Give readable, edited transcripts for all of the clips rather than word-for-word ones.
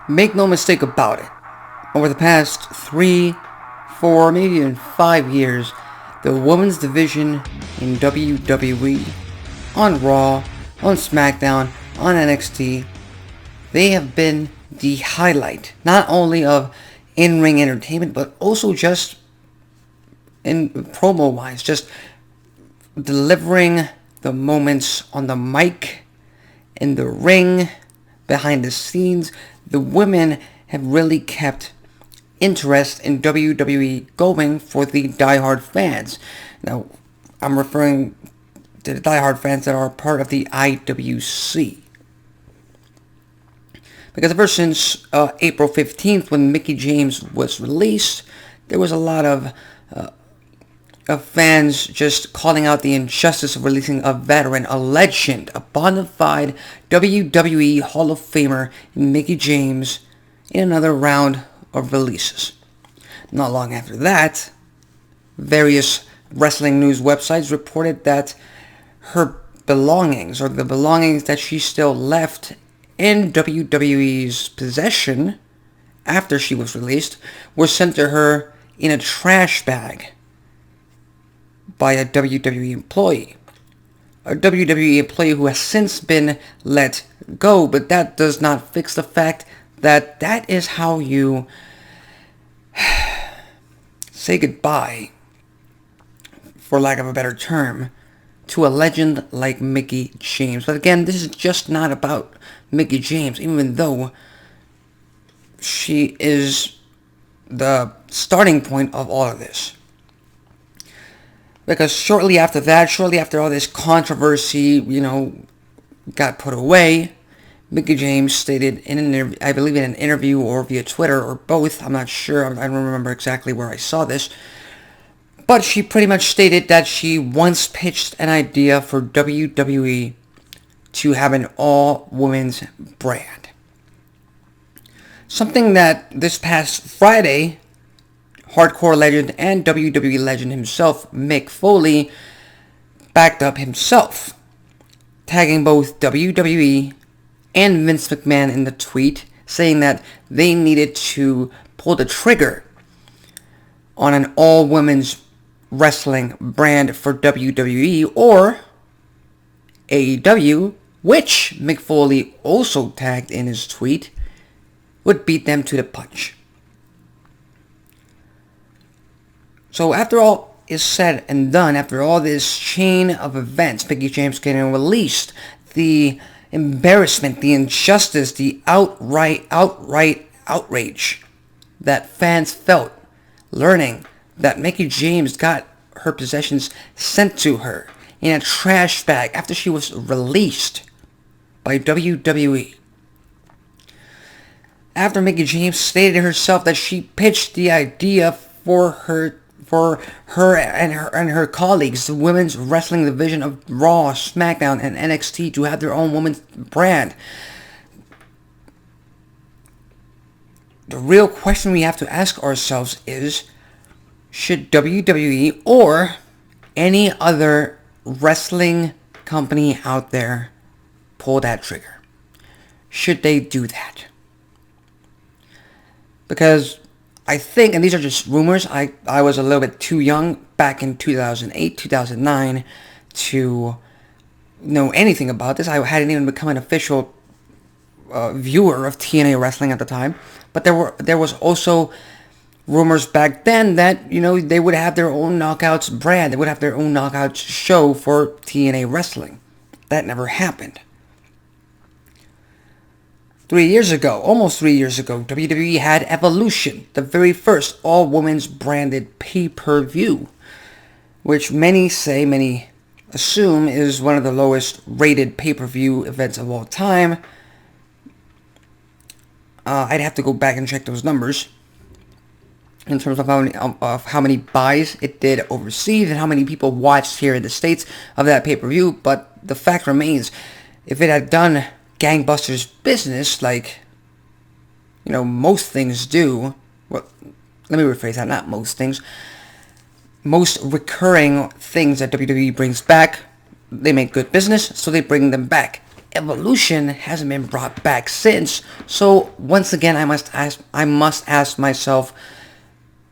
Make no mistake about it. Over the past 3, 4, maybe even 5 years, the women's division in WWE, on Raw, on SmackDown, on NXT, they have been the highlight, not only of in-ring entertainment, but also just in promo-wise, just delivering the moments on the mic, in the ring, behind the scenes. The women have really kept interest in WWE going for the diehard fans. Now, I'm referring to the diehard fans that are part of the IWC. Because ever since April 15th, when Mickie James was released, there was a lot of fans just calling out the injustice of releasing a veteran, a legend, a bona fide WWE Hall of Famer, Mickie James, in another round of releases. Not long after that, various wrestling news websites reported that her belongings, or the belongings that she still left in WWE's possession after she was released, were sent to her in a trash bag by a WWE employee. A WWE employee who has since been let go, but that does not fix the fact that that is how you say goodbye, for lack of a better term, to a legend like Mickie James. But again, this is just not about Mickie James, even though she is the starting point of all of this. Because shortly after that, shortly after all this controversy, got put away, Mickie James stated in an interview, I believe in an interview or via Twitter or both, I'm not sure, I don't remember exactly where I saw this, but she pretty much stated that she once pitched an idea for WWE to have an all-women's brand. Something that this past Friday, hardcore legend and WWE legend himself, Mick Foley, backed up himself, tagging both WWE and Vince McMahon in the tweet, saying that they needed to pull the trigger on an all-women's wrestling brand for WWE or AEW, which Mick Foley also tagged in his tweet, would beat them to the punch. So after all is said and done, after all this chain of events, Mickie James getting released, the embarrassment, the injustice, the outright outrage that fans felt learning that Mickie James got her possessions sent to her in a trash bag after she was released by WWE. After Mickie James stated herself that she pitched the idea for her and her colleagues, the women's wrestling division of Raw, SmackDown, and NXT, to have their own women's brand. The real question we have to ask ourselves is, should WWE or any other wrestling company out there pull that trigger? Should they do that? Because I think, and these are just rumors, I was a little bit too young back in 2008, 2009 to know anything about this. I hadn't even become an official viewer of TNA wrestling at the time. But there was also rumors back then that, they would have their own Knockouts brand. They would have their own Knockouts show for TNA wrestling. That never happened. Almost 3 years ago, WWE had Evolution, the very first all-women's branded pay-per-view, which many assume is one of the lowest rated pay-per-view events of all time. I'd have to go back and check those numbers in terms of how many buys it did overseas and how many people watched here in the States of that pay-per-view. But the fact remains, if it had done gangbusters business like, most things do, well, let me rephrase that, not most things, most recurring things that WWE brings back, they make good business, so they bring them back. Evolution hasn't been brought back since. So once again, I must ask myself,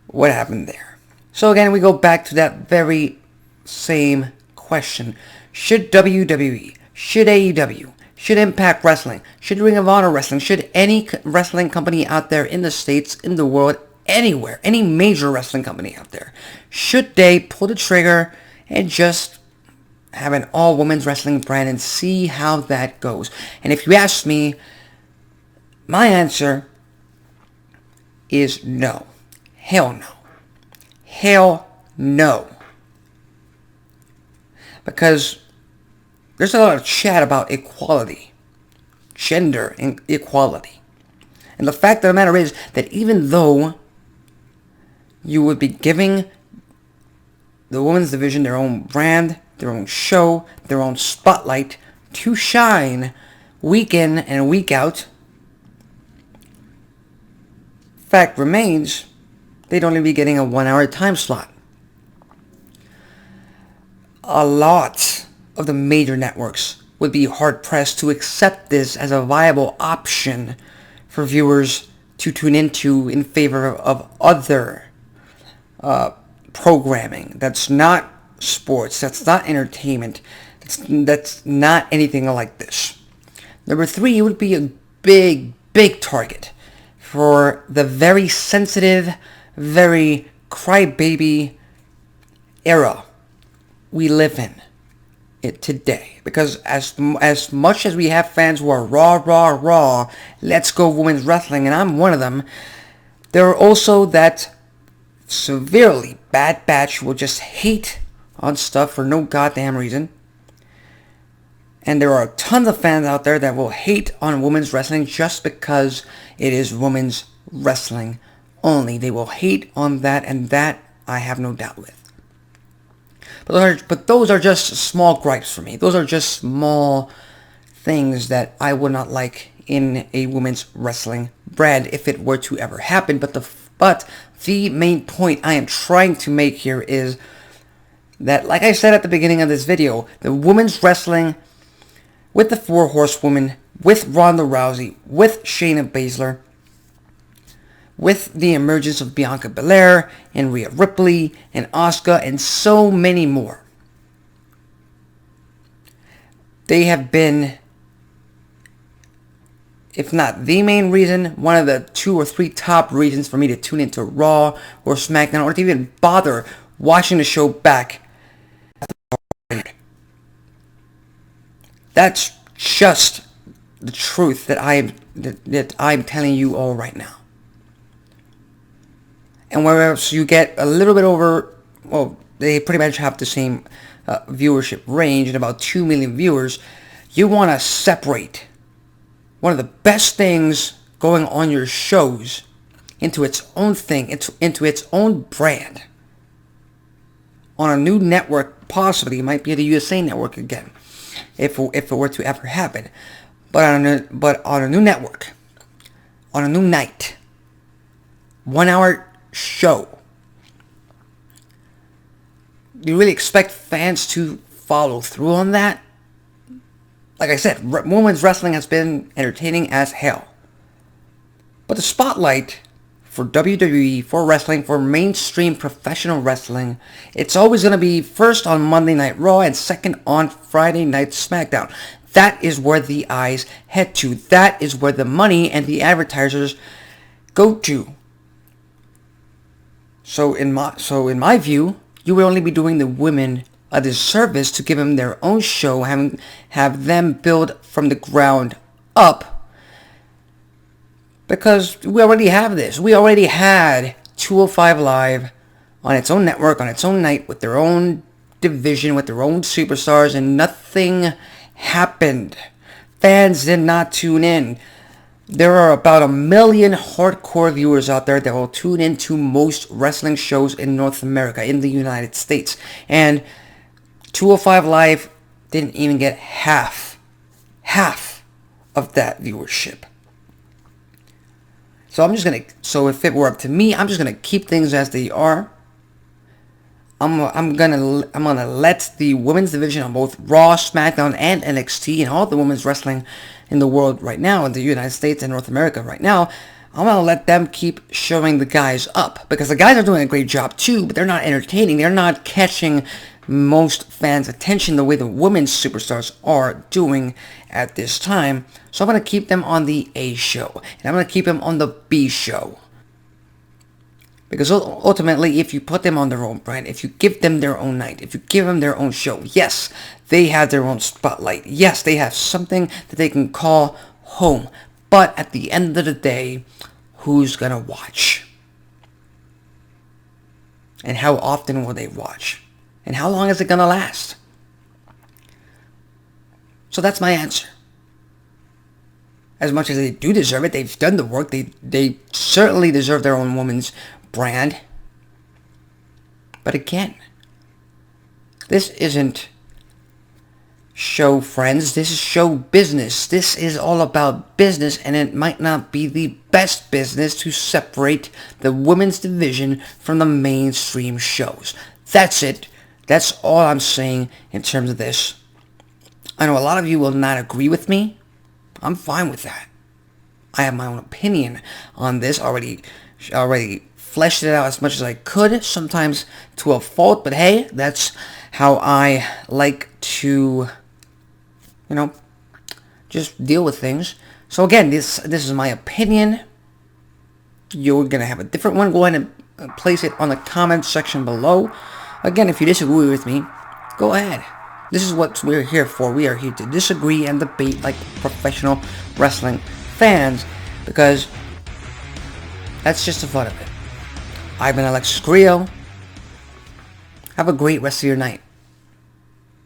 what happened there? So again, we go back to that very same question. Should WWE, should AEW, should Impact Wrestling, should Ring of Honor Wrestling, should any wrestling company out there in the States, in the world, anywhere, any major wrestling company out there, should they pull the trigger and just have an all-women's wrestling brand and see how that goes? And if you ask me, my answer is no. Hell no. Hell no. Because there's a lot of chat about equality, gender equality. And the fact of the matter is that even though you would be giving the women's division their own brand, their own show, their own spotlight to shine week in and week out, fact remains, they'd only be getting a 1-hour time slot. A lot of the major networks would be hard-pressed to accept this as a viable option for viewers to tune into in favor of other programming that's not sports, that's not entertainment, that's not anything like this. Number 3 would be a big target for the very sensitive, very crybaby era we live in it today. Because as much as we have fans who are raw, let's go women's wrestling, and I'm one of them, there are also that severely bad batch who will just hate on stuff for no goddamn reason. And there are tons of fans out there that will hate on women's wrestling just because it is women's wrestling only. They will hate on that, and that I have no doubt with. But those are just small gripes for me. Those are just small things that I would not like in a women's wrestling brand if it were to ever happen. But the main point I am trying to make here is that, like I said at the beginning of this video, the women's wrestling with the 4 Horsewomen, with Ronda Rousey, with Shayna Baszler, with the emergence of Bianca Belair and Rhea Ripley and Asuka and so many more, they have been, if not the main reason, one of the 2 or 3 top reasons for me to tune into Raw or SmackDown or to even bother watching the show back. That's just the truth that I'm telling you all right now. And whereas you get a little bit over, well, they pretty much have the same viewership range and about 2 million viewers, you want to separate one of the best things going on your shows into its own thing, into its own brand. On a new network, possibly, it might be the USA Network again, if it were to ever happen. But on a new network, on a new night, 1-hour show, you really expect fans to follow through on that? Like I said, women's wrestling has been entertaining as hell. But the spotlight for WWE, for wrestling, for mainstream professional wrestling, it's always going to be first on Monday Night Raw and second on Friday Night SmackDown. That is where the eyes head to. That is where the money and the advertisers go to. So in my view, you would only be doing the women a disservice to give them their own show, have them build from the ground up. Because we already have this. We already had 205 Live on its own network, on its own night, with their own division, with their own superstars, and nothing happened. Fans did not tune in. There are about 1 million hardcore viewers out there that will tune into most wrestling shows in North America, in the United States. And 205 Live didn't even get half of that viewership. So if it were up to me, I'm just going to keep things as they are. I'm gonna let the women's division on both Raw, SmackDown, and NXT, and all the women's wrestling in the world right now, in the United States and North America right now, I'm gonna let them keep showing the guys up, because the guys are doing a great job too, but they're not entertaining. They're not catching most fans' attention the way the women's superstars are doing at this time. So I'm gonna keep them on the A show, and I'm gonna keep them on the B show. Because ultimately, if you put them on their own brand, if you give them their own night, if you give them their own show, yes, they have their own spotlight. Yes, they have something that they can call home. But at the end of the day, who's going to watch? And how often will they watch? And how long is it going to last? So that's my answer. As much as they do deserve it, they've done the work. They certainly deserve their own woman's brand. But again, this isn't show friends. This is show business. This is all about business, and it might not be the best business to separate the women's division from the mainstream shows. That's it. That's all I'm saying in terms of this. I know a lot of you will not agree with me. I'm fine with that. I have my own opinion on this, already fleshed it out as much as I could, sometimes to a fault, but hey, that's how I like to, just deal with things. So again, this is my opinion. You're going to have a different one. Go ahead and place it on the comment section below. Again, if you disagree with me, go ahead. This is what we're here for. We are here to disagree and debate like professional wrestling fans, because that's just the fun of it. I've been Alexis Carrillo. Have a great rest of your night.